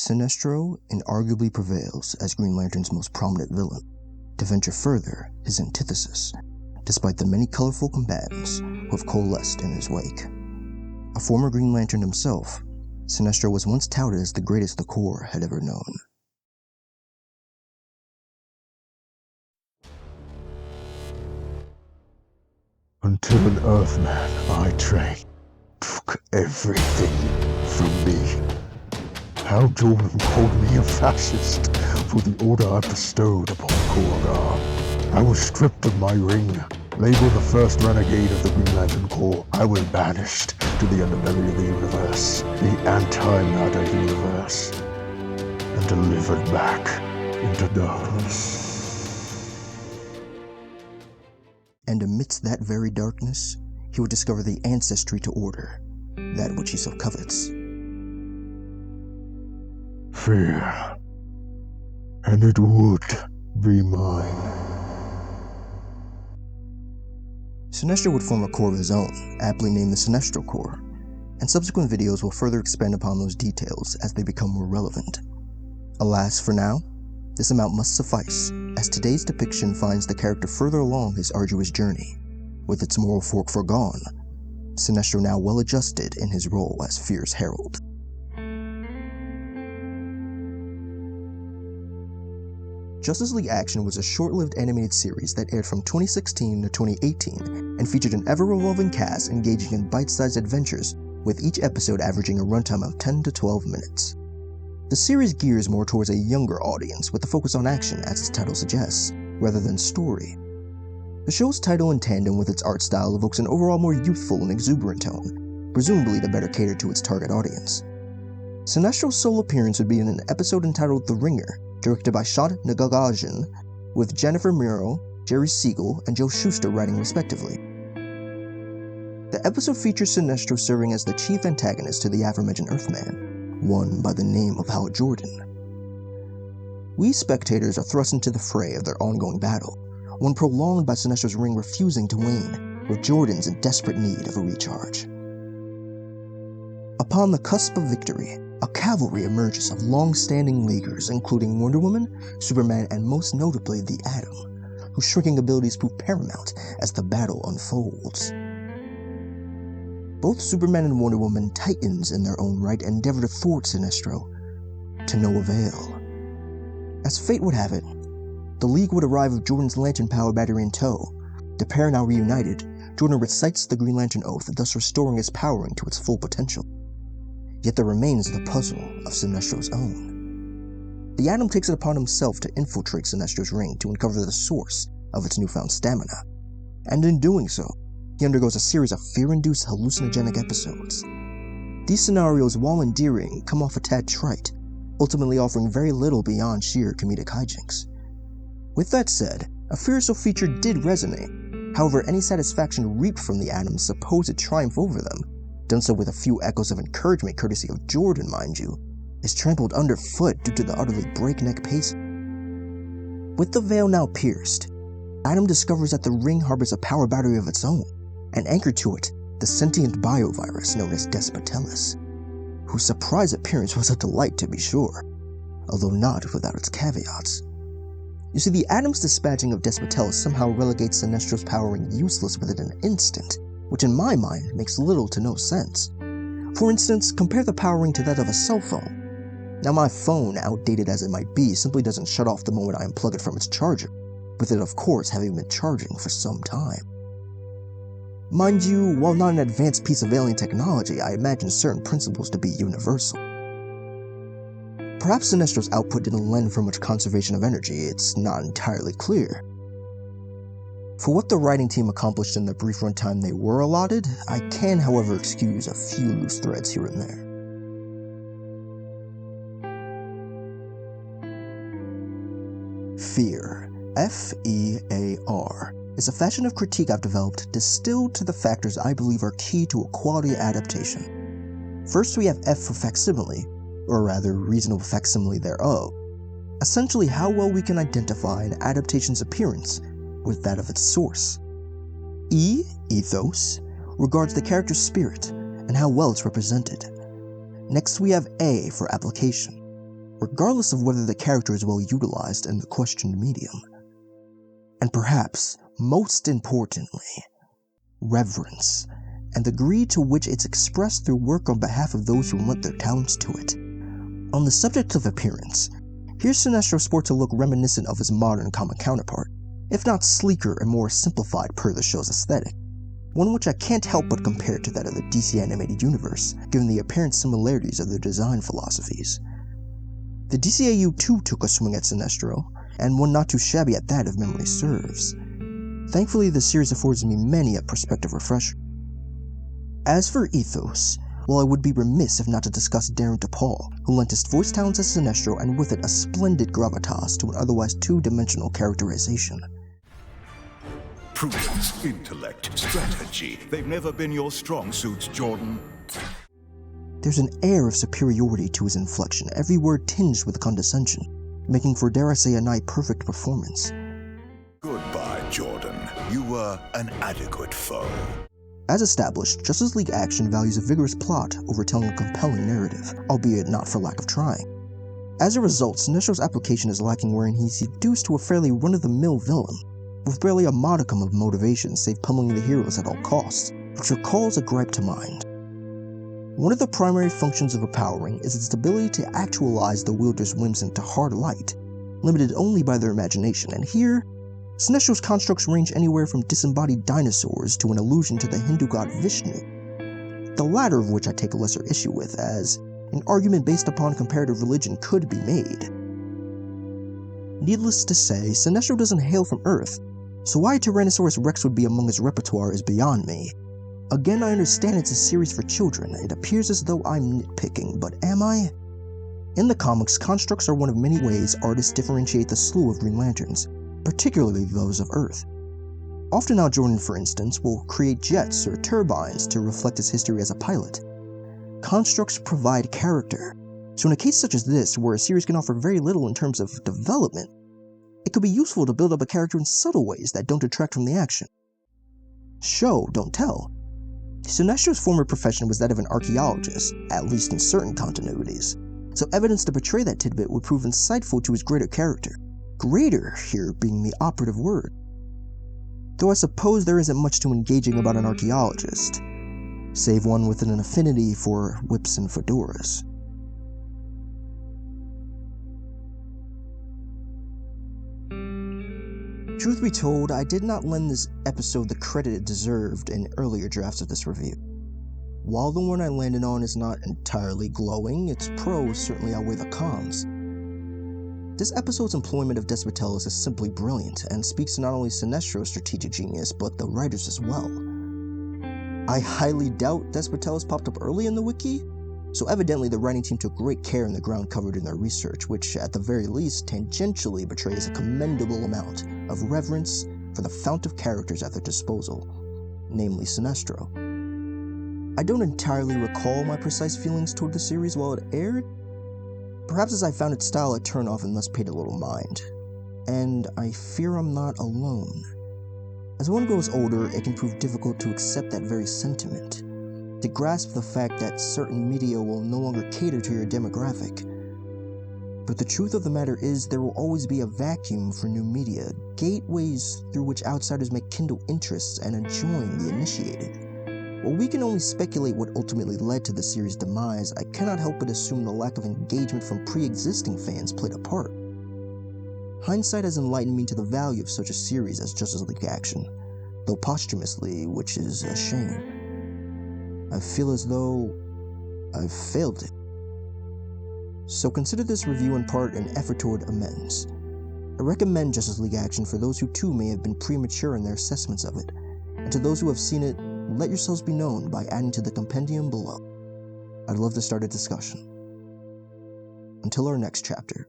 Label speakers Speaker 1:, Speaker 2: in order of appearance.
Speaker 1: Sinestro inarguably prevails as Green Lantern's most prominent villain. To venture further, his antithesis, despite the many colorful combatants who have coalesced in his wake. A former Green Lantern himself, Sinestro was once touted as the greatest the Corps had ever known.
Speaker 2: Until an Earthman I trained took everything from me. Hal Jordan called me a fascist for the order I bestowed upon Corps. I was stripped of my ring, labeled the first renegade of the Green Lantern Corps. I was banished to the underbelly of the universe, the anti-matter universe, and delivered back into darkness.
Speaker 1: And amidst that very darkness, he would discover the ancestry to order, that which he so covets.
Speaker 2: Fear. And it would be mine.
Speaker 1: Sinestro would form a corps of his own, aptly named the Sinestro Corps, and subsequent videos will further expand upon those details as they become more relevant. Alas, for now, this amount must suffice, as today's depiction finds the character further along his arduous journey. With its moral fork forgone, Sinestro now well adjusted in his role as Fear's herald. Justice League Action was a short-lived animated series that aired from 2016 to 2018 and featured an ever-revolving cast engaging in bite-sized adventures, with each episode averaging a runtime of 10 to 12 minutes. The series gears more towards a younger audience with a focus on action, as its title suggests, rather than story. The show's title in tandem with its art style evokes an overall more youthful and exuberant tone, presumably to better cater to its target audience. Sinestro's sole appearance would be in an episode entitled The Ringer, directed by Sean Nagagajian, with Jennifer Muro, Jerry Siegel, and Joe Shuster writing respectively. The episode features Sinestro serving as the chief antagonist to the aforementioned Earthman, one by the name of Hal Jordan. We spectators are thrust into the fray of their ongoing battle, one prolonged by Sinestro's ring refusing to wane, with Jordan's in desperate need of a recharge. Upon the cusp of victory, a cavalry emerges of long-standing leaguers, including Wonder Woman, Superman, and most notably the Atom, whose shrinking abilities prove paramount as the battle unfolds. Both Superman and Wonder Woman, titans in their own right, endeavor to thwart Sinestro, to no avail. As fate would have it, the League would arrive with Jordan's lantern power battery in tow. The pair now reunited, Jordan recites the Green Lantern Oath, thus restoring his powering to its full potential. Yet there remains the puzzle of Sinestro's own. The Atom takes it upon himself to infiltrate Sinestro's ring to uncover the source of its newfound stamina, and in doing so, he undergoes a series of fear-induced hallucinogenic episodes. These scenarios, while endearing, come off a tad trite, ultimately offering very little beyond sheer comedic hijinks. With that said, a fearsome feature did resonate. However, any satisfaction reaped from the Atom's supposed triumph over them, done so with a few echoes of encouragement courtesy of Jordan, mind you, is trampled underfoot due to the utterly breakneck pace. With the veil now pierced, Atom discovers that the ring harbors a power battery of its own, and anchored to it, the sentient biovirus known as Despotellus, whose surprise appearance was a delight to be sure, although not without its caveats. You see, the Atom's dispatching of Despotellus somehow relegates Sinestro's powering useless within an instant, which in my mind makes little to no sense. For instance, compare the powering to that of a cell phone. Now my phone, outdated as it might be, simply doesn't shut off the moment I unplug it from its charger, with it of course having been charging for some time. Mind you, while not an advanced piece of alien technology, I imagine certain principles to be universal. Perhaps Sinestro's output didn't lend for much conservation of energy, it's not entirely clear. For what the writing team accomplished in the brief runtime they were allotted, I can however excuse a few loose threads here and there. Fear, F-E-A-R, is a fashion of critique I've developed distilled to the factors I believe are key to a quality adaptation. First we have F for facsimile, or rather reasonable facsimile thereof, essentially how well we can identify an adaptation's appearance with that of its source. E, ethos, regards the character's spirit and how well it's represented. Next we have A for application, regardless of whether the character is well utilized in the questioned medium. And perhaps, most importantly, reverence, and the degree to which it's expressed through work on behalf of those who lent their talents to it. On the subject of appearance, here's Sinestro sport to look reminiscent of his modern comic counterpart, if not sleeker and more simplified per the show's aesthetic, one which I can't help but compare to that of the DC animated universe, given the apparent similarities of their design philosophies. The DCAU too took a swing at Sinestro, and one not too shabby at that if memory serves. Thankfully, the series affords me many a perspective refresher. As for ethos, well, I would be remiss if not to discuss Darren DePaul, who lent his voice talents as Sinestro and with it a splendid gravitas to an otherwise two-dimensional characterization.
Speaker 3: Prudence, intellect, strategy. They've never been your strong suits, Jordan.
Speaker 1: There's an air of superiority to his inflection, every word tinged with condescension, making for, dare I say, a nigh-perfect performance.
Speaker 3: Goodbye, Jordan. You were an adequate foe.
Speaker 1: As established, Justice League Action values a vigorous plot over telling a compelling narrative, albeit not for lack of trying. As a result, Sinestro's application is lacking wherein he's reduced to a fairly run-of-the-mill villain, with barely a modicum of motivation save pummeling the heroes at all costs, which recalls a gripe to mind. One of the primary functions of a power ring is its ability to actualize the wielder's whims into hard light, limited only by their imagination, and here, Sinestro's constructs range anywhere from disembodied dinosaurs to an allusion to the Hindu god Vishnu, the latter of which I take a lesser issue with, as an argument based upon comparative religion could be made. Needless to say, Sinestro doesn't hail from Earth, so why Tyrannosaurus Rex would be among his repertoire is beyond me. Again, I understand it's a series for children. It appears as though I'm nitpicking, but am I? In the comics, constructs are one of many ways artists differentiate the slew of Green Lanterns, particularly those of Earth. Often now Jordan, for instance, will create jets or turbines to reflect his history as a pilot. Constructs provide character, so in a case such as this, where a series can offer very little in terms of development, it could be useful to build up a character in subtle ways that don't detract from the action. Show, don't tell. Sinestro's former profession was that of an archaeologist, at least in certain continuities, so evidence to portray that tidbit would prove insightful to his greater character. Greater here being the operative word. Though I suppose there isn't much too engaging about an archaeologist, save one with an affinity for whips and fedoras. Truth be told, I did not lend this episode the credit it deserved in earlier drafts of this review. While the one I landed on is not entirely glowing, its pros certainly outweigh the cons. This episode's employment of Despotellis is simply brilliant, and speaks to not only Sinestro's strategic genius, but the writers as well. I highly doubt Despotellis popped up early in the wiki, so evidently the writing team took great care in the ground covered in their research, which at the very least tangentially betrays a commendable amount of reverence for the fount of characters at their disposal, namely Sinestro. I don't entirely recall my precise feelings toward the series while it aired, perhaps as I found its style a turn-off and thus paid a little mind, and I fear I'm not alone. As one grows older, it can prove difficult to accept that very sentiment, to grasp the fact that certain media will no longer cater to your demographic. But the truth of the matter is there will always be a vacuum for new media, gateways through which outsiders may kindle interests and enjoin the initiated. While we can only speculate what ultimately led to the series' demise, I cannot help but assume the lack of engagement from pre-existing fans played a part. Hindsight has enlightened me to the value of such a series as Justice League Action, though posthumously, which is a shame. I feel as though I've failed it. So consider this review in part an effort toward amends. I recommend Justice League Action for those who too may have been premature in their assessments of it, and to those who have seen it, let yourselves be known by adding to the compendium below. I'd love to start a discussion. Until our next chapter.